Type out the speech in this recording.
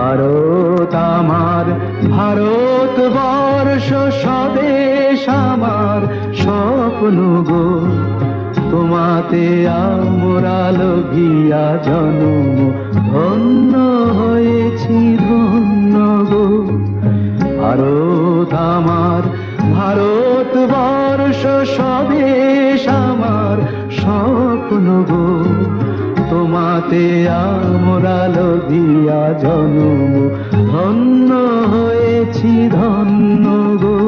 ভারত আমার, ভারতবর্ষ স্বদেশ আমার স্বপ্ন গো। তোমাতে আমরা লগিয়া জন্ম, ধন্য হয়েছি ধন্য গো। ভারত আমার, ভারতবর্ষ স্বদেশ আমার স্বপ্ন গো। তোমাতে আমরা লগিয়া জন্ম, ধন্য হয়েছি ধন্য গো।